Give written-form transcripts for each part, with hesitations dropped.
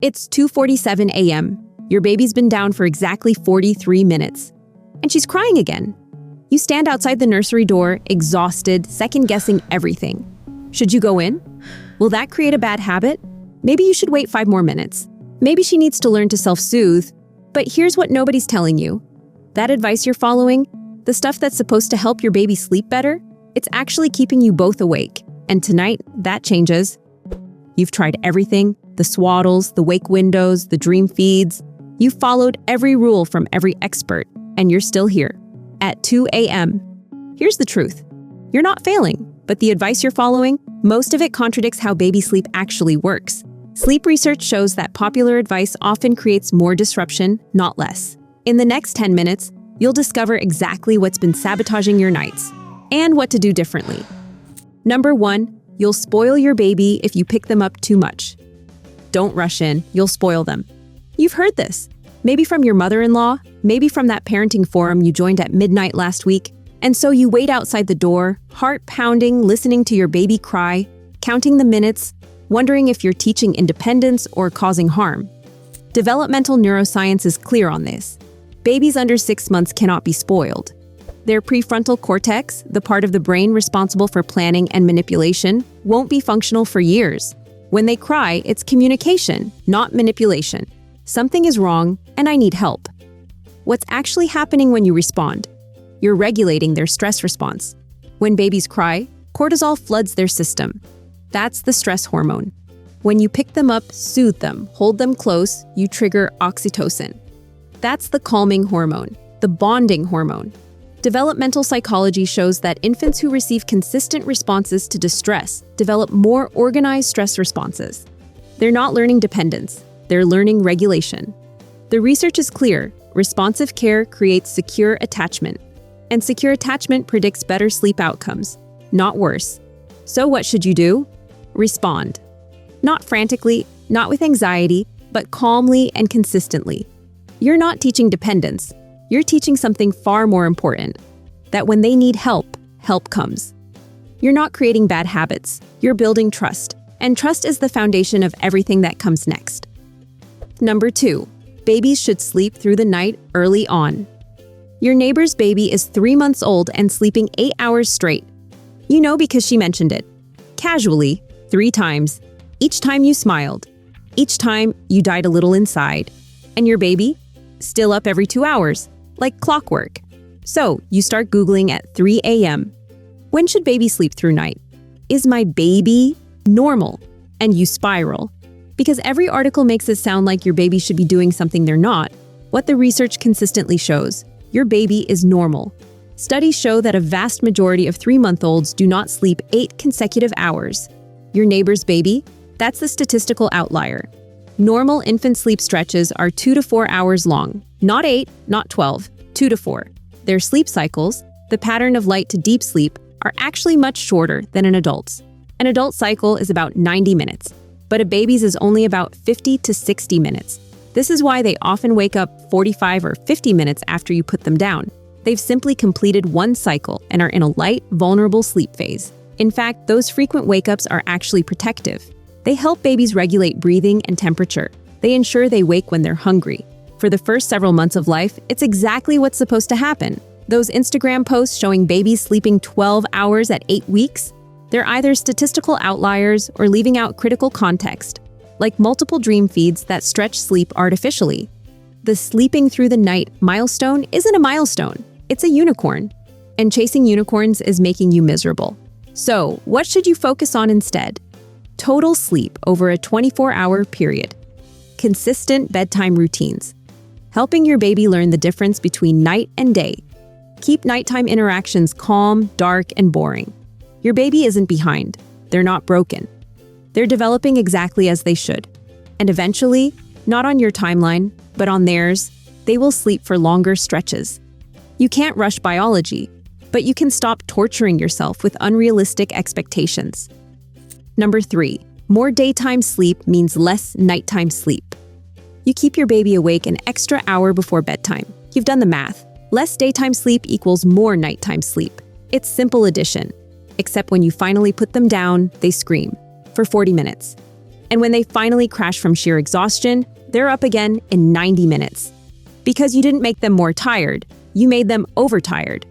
It's 2:47 a.m. Your baby's been down for exactly 43 minutes. And she's crying again. You stand outside the nursery door, exhausted, second-guessing everything. Should you go in? Will that create a bad habit? Maybe you should wait 5 more minutes. Maybe she needs to learn to self-soothe. But here's what nobody's telling you. That advice you're following, the stuff that's supposed to help your baby sleep better, it's actually keeping you both awake. And tonight, that changes. You've tried everything, the swaddles, the wake windows, the dream feeds. You've followed every rule from every expert, and you're still here at 2 a.m. Here's the truth. You're not failing, but the advice you're following, most of it contradicts how baby sleep actually works. Sleep research shows that popular advice often creates more disruption, not less. In the next 10 minutes, you'll discover exactly what's been sabotaging your nights and what to do differently. Number 1, you'll spoil your baby if you pick them up too much. Don't rush in, you'll spoil them. You've heard this. Maybe from your mother-in-law, maybe from that parenting forum you joined at midnight last week. And so you wait outside the door, heart pounding, listening to your baby cry, counting the minutes, wondering if you're teaching independence or causing harm. Developmental neuroscience is clear on this. Babies under 6 months cannot be spoiled. Their prefrontal cortex, the part of the brain responsible for planning and manipulation, won't be functional for years. When they cry, it's communication, not manipulation. Something is wrong, and I need help. What's actually happening when you respond? You're regulating their stress response. When babies cry, cortisol floods their system. That's the stress hormone. When you pick them up, soothe them, hold them close, you trigger oxytocin. That's the calming hormone, the bonding hormone. Developmental psychology shows that infants who receive consistent responses to distress develop more organized stress responses. They're not learning dependence, they're learning regulation. The research is clear. Responsive care creates secure attachment. And secure attachment predicts better sleep outcomes, not worse. So what should you do? Respond. Not frantically, not with anxiety, but calmly and consistently. You're not teaching dependence. You're teaching something far more important, that when they need help, help comes. You're not creating bad habits. You're building trust. And trust is the foundation of everything that comes next. Number 2, babies should sleep through the night early on. Your neighbor's baby is 3 months old and sleeping 8 hours straight. You know because she mentioned it. Casually, 3 times. Each time you smiled. Each time you died a little inside. And your baby? Still up every 2 hours, like clockwork. So you start Googling at 3 a.m. When should baby sleep through night? Is my baby normal? And you spiral. Because every article makes it sound like your baby should be doing something they're not. What the research consistently shows, your baby is normal. Studies show that a vast majority of 3-month-olds do not sleep 8 consecutive hours. Your neighbor's baby? That's the statistical outlier. Normal infant sleep stretches are 2 to 4 hours long. Not 8, not 12, 2 to 4. Their sleep cycles, the pattern of light to deep sleep, are actually much shorter than an adult's. An adult cycle is about 90 minutes, but a baby's is only about 50 to 60 minutes. This is why they often wake up 45 or 50 minutes after you put them down. They've simply completed one cycle and are in a light, vulnerable sleep phase. In fact, those frequent wake-ups are actually protective. They help babies regulate breathing and temperature. They ensure they wake when they're hungry. For the first several months of life, it's exactly what's supposed to happen. Those Instagram posts showing babies sleeping 12 hours at 8 weeks, they're either statistical outliers or leaving out critical context, like multiple dream feeds that stretch sleep artificially. The sleeping through the night milestone isn't a milestone, it's a unicorn. And chasing unicorns is making you miserable. So, what should you focus on instead? Total sleep over a 24-hour period. Consistent bedtime routines. Helping your baby learn the difference between night and day. Keep nighttime interactions calm, dark, and boring. Your baby isn't behind. They're not broken. They're developing exactly as they should. And eventually, not on your timeline, but on theirs, they will sleep for longer stretches. You can't rush biology, but you can stop torturing yourself with unrealistic expectations. Number 3, more daytime sleep means less nighttime sleep. You keep your baby awake an extra hour before bedtime. You've done the math. Less daytime sleep equals more nighttime sleep. It's simple addition. Except when you finally put them down, they scream for 40 minutes. And when they finally crash from sheer exhaustion, they're up again in 90 minutes. Because you didn't make them more tired, you made them overtired.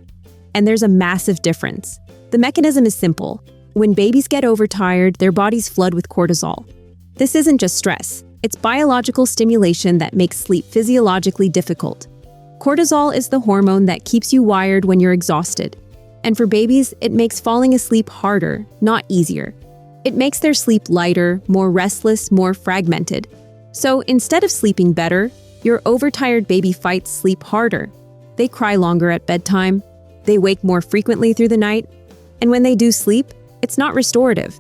And there's a massive difference. The mechanism is simple. When babies get overtired, their bodies flood with cortisol. This isn't just stress. It's biological stimulation that makes sleep physiologically difficult. Cortisol is the hormone that keeps you wired when you're exhausted. And for babies, it makes falling asleep harder, not easier. It makes their sleep lighter, more restless, more fragmented. So instead of sleeping better, your overtired baby fights sleep harder. They cry longer at bedtime. They wake more frequently through the night. And when they do sleep, it's not restorative.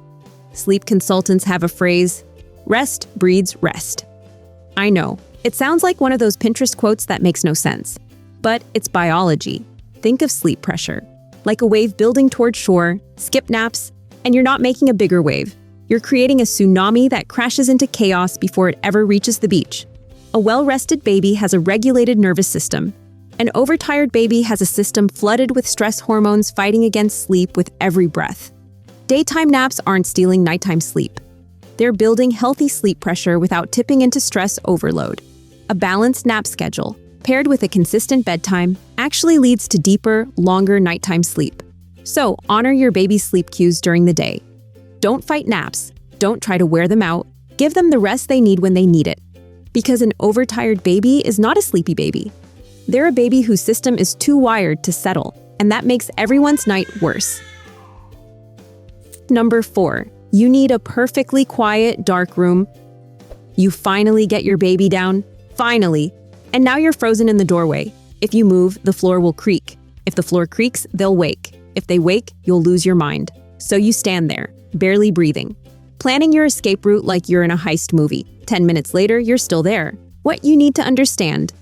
Sleep consultants have a phrase, rest breeds rest. I know, it sounds like one of those Pinterest quotes that makes no sense. But it's biology. Think of sleep pressure. Like a wave building toward shore, skip naps, and you're not making a bigger wave. You're creating a tsunami that crashes into chaos before it ever reaches the beach. A well-rested baby has a regulated nervous system. An overtired baby has a system flooded with stress hormones fighting against sleep with every breath. Daytime naps aren't stealing nighttime sleep. They're building healthy sleep pressure without tipping into stress overload. A balanced nap schedule, paired with a consistent bedtime, actually leads to deeper, longer nighttime sleep. So, honor your baby's sleep cues during the day. Don't fight naps. Don't try to wear them out. Give them the rest they need when they need it. Because an overtired baby is not a sleepy baby. They're a baby whose system is too wired to settle, and that makes everyone's night worse. Number 4. You need a perfectly quiet, dark room. You finally get your baby down. Finally. And now you're frozen in the doorway. If you move, the floor will creak. If the floor creaks, they'll wake. If they wake, you'll lose your mind. So you stand there, barely breathing, planning your escape route like you're in a heist movie. 10 minutes later, you're still there. What you need to understand: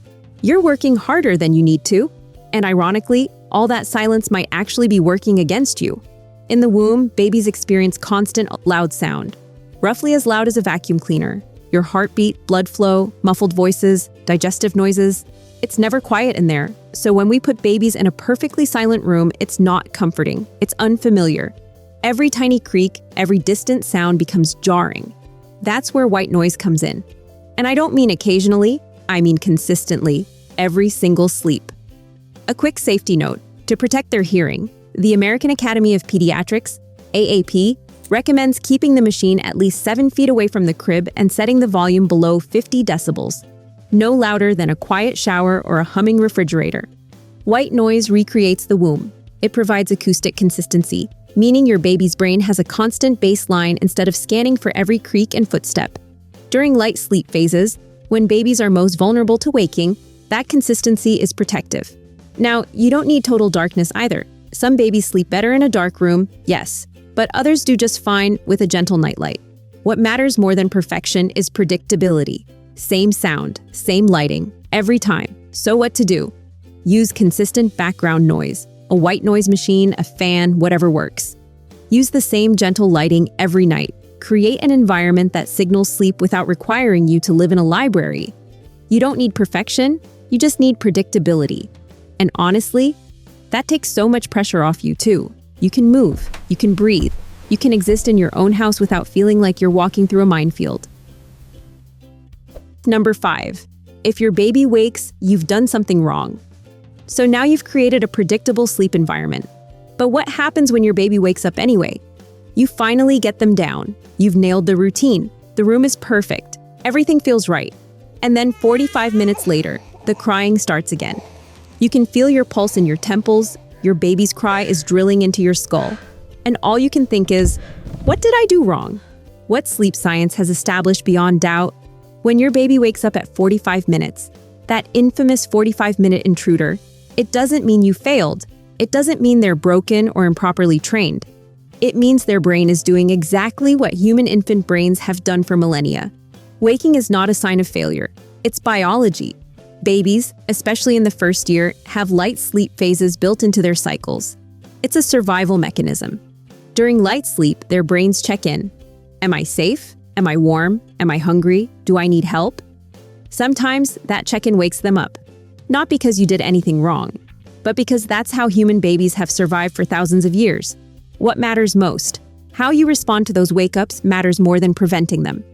you're working harder than you need to. And ironically, all that silence might actually be working against you. In the womb, babies experience constant, loud sound, roughly as loud as a vacuum cleaner. Your heartbeat, blood flow, muffled voices, digestive noises. It's never quiet in there. So when we put babies in a perfectly silent room, it's not comforting. It's unfamiliar. Every tiny creak, every distant sound becomes jarring. That's where white noise comes in. And I don't mean occasionally, I mean consistently, every single sleep. A quick safety note: to protect their hearing, the American Academy of Pediatrics, AAP, recommends keeping the machine at least 7 feet away from the crib and setting the volume below 50 decibels. No louder than a quiet shower or a humming refrigerator. White noise recreates the womb. It provides acoustic consistency, meaning your baby's brain has a constant baseline instead of scanning for every creak and footstep. During light sleep phases, when babies are most vulnerable to waking, that consistency is protective. Now, you don't need total darkness either. Some babies sleep better in a dark room, yes, but others do just fine with a gentle nightlight. What matters more than perfection is predictability. Same sound, same lighting, every time. So what to do? Use consistent background noise. A white noise machine, a fan, whatever works. Use the same gentle lighting every night. Create an environment that signals sleep without requiring you to live in a library. You don't need perfection, you just need predictability. And honestly, that takes so much pressure off you too. You can move, you can breathe, you can exist in your own house without feeling like you're walking through a minefield. Number 5. If your baby wakes, you've done something wrong. So now you've created a predictable sleep environment. But what happens when your baby wakes up anyway? You finally get them down. You've nailed the routine. The room is perfect. Everything feels right. And then 45 minutes later, the crying starts again. You can feel your pulse in your temples. Your baby's cry is drilling into your skull. And all you can think is, what did I do wrong? What sleep science has established beyond doubt? When your baby wakes up at 45 minutes, that infamous 45-minute intruder, it doesn't mean you failed. It doesn't mean they're broken or improperly trained. It means their brain is doing exactly what human infant brains have done for millennia. Waking is not a sign of failure. It's biology. Babies, especially in the first year, have light sleep phases built into their cycles. It's a survival mechanism. During light sleep, their brains check in. Am I safe? Am I warm? Am I hungry? Do I need help? Sometimes that check-in wakes them up. Not because you did anything wrong, but because that's how human babies have survived for thousands of years. What matters most? How you respond to those wake-ups matters more than preventing them.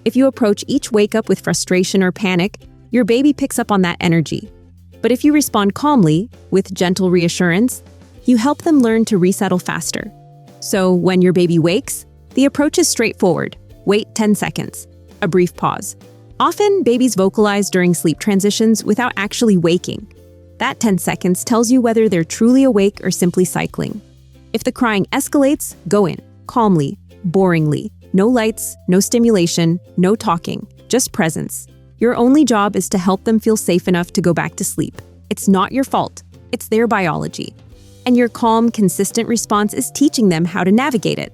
If you approach each wake-up with frustration or panic, your baby picks up on that energy. But if you respond calmly, with gentle reassurance, you help them learn to resettle faster. So when your baby wakes, the approach is straightforward. Wait 10 seconds. A brief pause. Often, babies vocalize during sleep transitions without actually waking. That 10 seconds tells you whether they're truly awake or simply cycling. If the crying escalates, go in, calmly, boringly. No lights, no stimulation, no talking, just presence. Your only job is to help them feel safe enough to go back to sleep. It's not your fault. It's their biology. And your calm, consistent response is teaching them how to navigate it.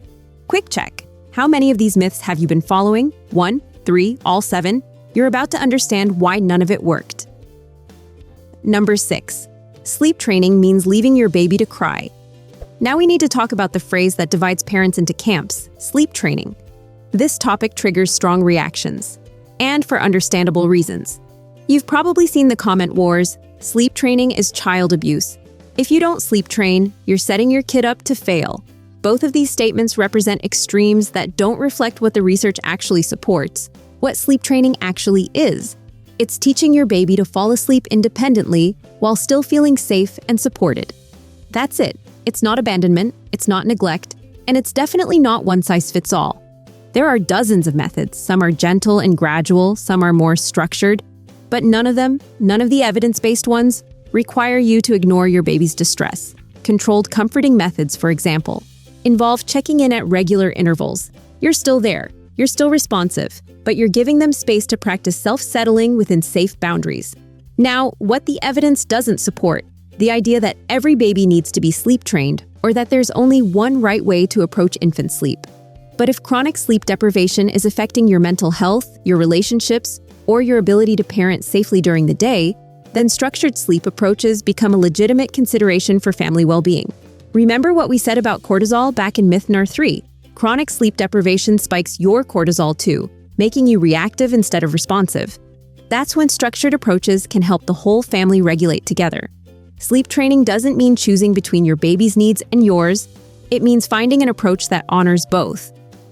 Quick check. How many of these myths have you been following? 1, 3, all 7? You're about to understand why none of it worked. Number 6. Sleep training means leaving your baby to cry. Now we need to talk about the phrase that divides parents into camps, sleep training. This topic triggers strong reactions, and for understandable reasons. You've probably seen the comment wars, sleep training is child abuse. If you don't sleep train, you're setting your kid up to fail. Both of these statements represent extremes that don't reflect what the research actually supports, what sleep training actually is. It's teaching your baby to fall asleep independently while still feeling safe and supported. That's it. It's not abandonment, it's not neglect, and it's definitely not one size fits all. There are dozens of methods. Some are gentle and gradual, some are more structured, but none of the evidence-based ones, require you to ignore your baby's distress. Controlled comforting methods, for example, involve checking in at regular intervals. You're still there, you're still responsive, but you're giving them space to practice self-settling within safe boundaries. Now, what the evidence doesn't support, the idea that every baby needs to be sleep-trained, or that there's only one right way to approach infant sleep. But if chronic sleep deprivation is affecting your mental health, your relationships, or your ability to parent safely during the day, then structured sleep approaches become a legitimate consideration for family well-being. Remember what we said about cortisol back in myth number 3. Chronic sleep deprivation spikes your cortisol too, making you reactive instead of responsive. That's when structured approaches can help the whole family regulate together. Sleep training doesn't mean choosing between your baby's needs and yours. It means finding an approach that honors both.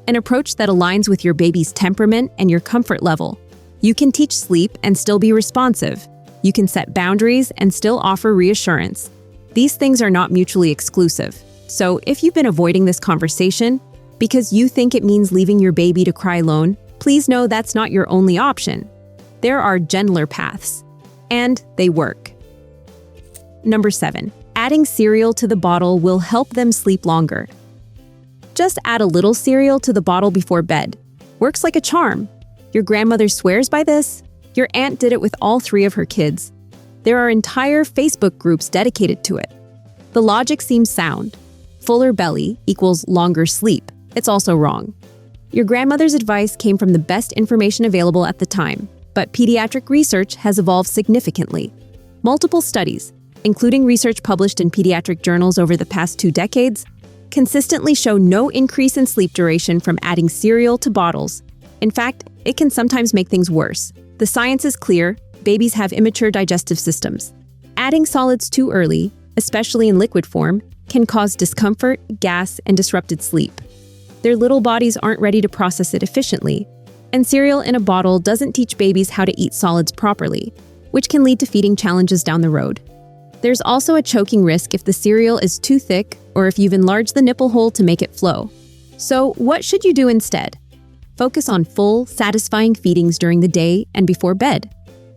An approach that aligns with your baby's temperament and your comfort level. You can teach sleep and still be responsive. You can set boundaries and still offer reassurance. These things are not mutually exclusive. So if you've been avoiding this conversation because you think it means leaving your baby to cry alone, please know that's not your only option. There are gentler paths, and they work. Number 7. Adding cereal to the bottle will help them sleep longer. Just add a little cereal to the bottle before bed. Works like a charm. Your grandmother swears by this. Your aunt did it with all 3 of her kids. There are entire Facebook groups dedicated to it. The logic seems sound. Fuller belly equals longer sleep. It's also wrong. Your grandmother's advice came from the best information available at the time, but pediatric research has evolved significantly. Multiple studies, including research published in pediatric journals over the past 2 decades, consistently show no increase in sleep duration from adding cereal to bottles. In fact, it can sometimes make things worse. The science is clear. Babies have immature digestive systems. Adding solids too early, especially in liquid form, can cause discomfort, gas, and disrupted sleep. Their little bodies aren't ready to process it efficiently, and cereal in a bottle doesn't teach babies how to eat solids properly, which can lead to feeding challenges down the road. There's also a choking risk if the cereal is too thick or if you've enlarged the nipple hole to make it flow. So what should you do instead? Focus on full, satisfying feedings during the day and before bed.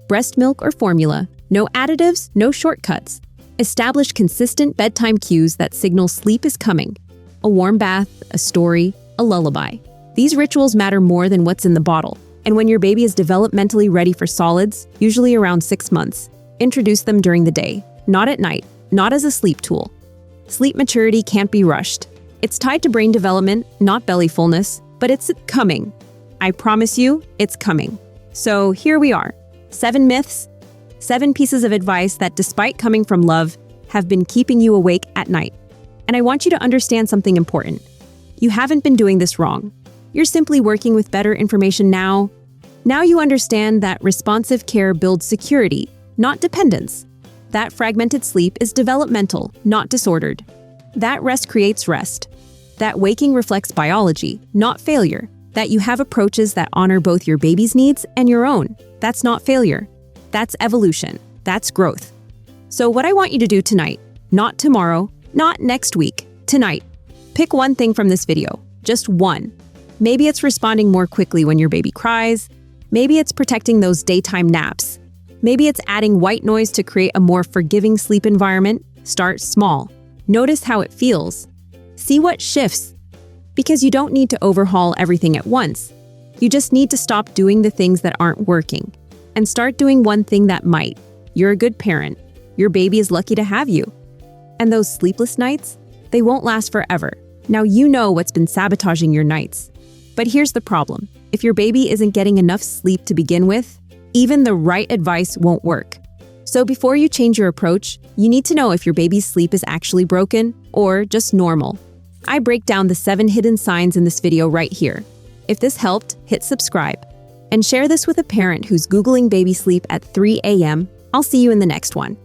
Breast milk or formula, no additives, no shortcuts. Establish consistent bedtime cues that signal sleep is coming. A warm bath, a story, a lullaby. These rituals matter more than what's in the bottle. And when your baby is developmentally ready for solids, usually around 6 months, introduce them during the day, not at night, not as a sleep tool. Sleep maturity can't be rushed. It's tied to brain development, not belly fullness, but it's coming. I promise you, it's coming. So here we are. 7 myths, 7 pieces of advice that, despite coming from love, have been keeping you awake at night. And I want you to understand something important. You haven't been doing this wrong. You're simply working with better information now. Now you understand that responsive care builds security, not dependence. That fragmented sleep is developmental, not disordered. That rest creates rest. That waking reflects biology, not failure. that you have approaches that honor both your baby's needs and your own. That's not failure. That's evolution. That's growth. So what I want you to do tonight, not tomorrow, not next week, tonight, pick one thing from this video, just one. Maybe it's responding more quickly when your baby cries. Maybe it's protecting those daytime naps. Maybe it's adding white noise to create a more forgiving sleep environment. Start small. Notice how it feels. See what shifts. Because you don't need to overhaul everything at once. You just need to stop doing the things that aren't working and start doing one thing that might. You're a good parent. Your baby is lucky to have you. And those sleepless nights, they won't last forever. Now you know what's been sabotaging your nights. But here's the problem. If your baby isn't getting enough sleep to begin with, even the right advice won't work. So before you change your approach, you need to know if your baby's sleep is actually broken or just normal. I break down the 7 hidden signs in this video right here. If this helped, hit subscribe. And share this with a parent who's Googling baby sleep at 3 a.m. I'll see you in the next one.